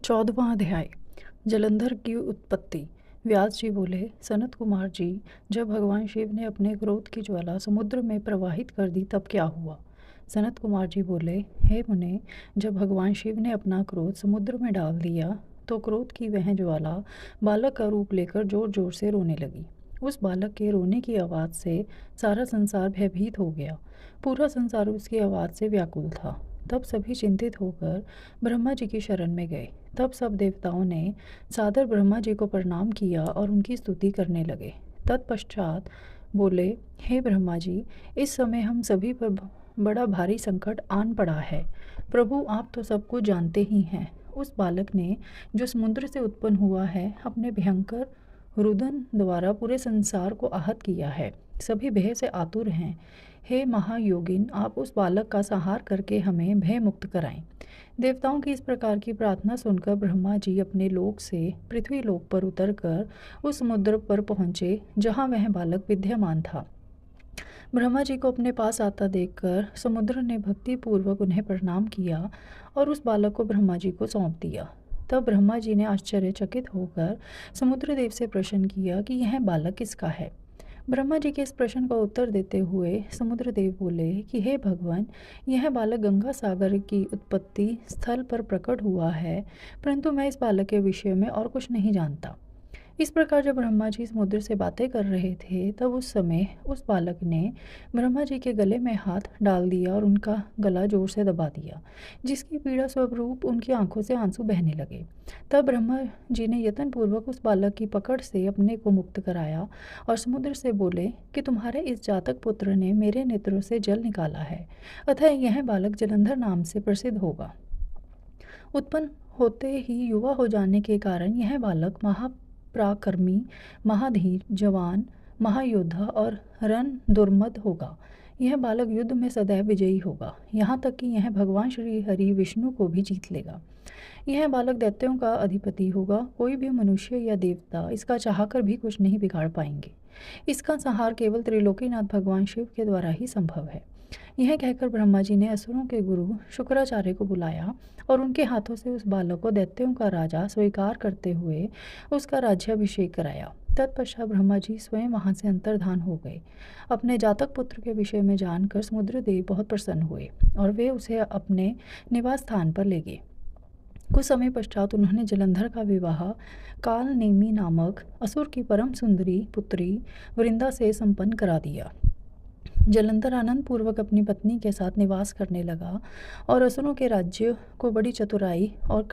14वां अध्याय। जलंधर की उत्पत्ति। व्यास जी बोले, सनत कुमार जी, जब भगवान शिव ने अपने क्रोध की ज्वाला समुद्र में प्रवाहित कर दी तब क्या हुआ? सनत कुमार जी बोले, हे मुने, जब भगवान शिव ने अपना क्रोध समुद्र में डाल दिया तो क्रोध की वह ज्वाला बालक का रूप लेकर जोर जोर से रोने लगी। उस बालक के रोने की आवाज़ से सारा संसार भयभीत हो गया। पूरा संसार उसकी आवाज़ से व्याकुल था। तब सभी चिंतित होकर ब्रह्मा जी की शरण में गए। तब सब देवताओं ने सादर ब्रह्मा जी को प्रणाम किया और उनकी स्तुति करने लगे। तत्पश्चात बोले, हे ब्रह्मा जी, इस समय हम सभी पर बड़ा भारी संकट आन पड़ा है। प्रभु, आप तो सब कुछ जानते ही हैं। उस बालक ने, जो समुद्र से उत्पन्न हुआ है, अपने भयंकर रुदन द्वारा पूरे संसार को आहत किया है। सभी भय से आतुर हैं। हे महायोगिन, आप उस बालक का संहार करके हमें भय मुक्त कराएं। देवताओं की इस प्रकार की प्रार्थना सुनकर ब्रह्मा जी अपने लोक से पृथ्वी लोक पर उतरकर उस समुद्र पर पहुँचे जहाँ वह बालक विद्यमान था। ब्रह्मा जी को अपने पास आता देखकर समुद्र ने भक्ति पूर्वक उन्हें प्रणाम किया और उस बालक को ब्रह्मा जी को सौंप दिया। तब ब्रह्मा जी ने आश्चर्यचकित होकर समुद्र देव से प्रश्न किया कि यह बालक किसका है। ब्रह्मा जी के इस प्रश्न का उत्तर देते हुए समुद्र देव बोले कि हे भगवान, यह बालक गंगा सागर की उत्पत्ति स्थल पर प्रकट हुआ है, परंतु मैं इस बालक के विषय में और कुछ नहीं जानता। इस प्रकार जब ब्रह्मा जी समुद्र से बातें कर रहे थे तब उस समय उस बालक ने ब्रह्मा जी के गले में हाथ डाल दिया और उनका गला जोर से दबा दिया, जिसकी पीड़ा स्वरूप उनकी आंखों से आंसू बहने लगे। तब ब्रह्मा जी ने यत्नपूर्वक उस बालक की पकड़ से अपने को मुक्त कराया और समुद्र से बोले कि तुम्हारे इस जातक पुत्र ने मेरे नेत्रों से जल निकाला है, अतः यह बालक जलंधर नाम से प्रसिद्ध होगा। उत्पन्न होते ही युवा हो जाने के कारण यह बालक महापराक्रमी, महाधीर, जवान, महायोद्धा और रण दुर्मद होगा। यह बालक युद्ध में सदैव विजयी होगा, यहाँ तक कि यह भगवान श्री हरि विष्णु को भी जीत लेगा। यह बालक दैत्यों का अधिपति होगा। कोई भी मनुष्य या देवता इसका चाहकर भी कुछ नहीं बिगाड़ पाएंगे। इसका संहार केवल त्रिलोकीनाथ भगवान शिव के द्वारा ही संभव है। यह कहकर ब्रह्मा जी ने असुरों के गुरु शुक्राचार्य को बुलाया और उनके हाथों से उस बालक को दैत्यों का राजा स्वीकार करते हुए उसका राज्याभिषेक कराया। तत्पश्चात ब्रह्मा जी स्वयं वहाँ से अंतर्धान हो गए। अपने जातक पुत्र के विषय में जानकर समुद्रदेव बहुत प्रसन्न हुए और वे उसे अपने निवास स्थान पर ले गए। कुछ समय पश्चात उन्होंने जलंधर का विवाह काल नेमी नामक असुर की परम सुंदरी पुत्री वृंदा से संपन्न करा दिया। जलंधर आनंद पूर्वक अपनी पत्नी के साथ निवास करने लगा और असुरों के राज्य को बड़ी चतुराई और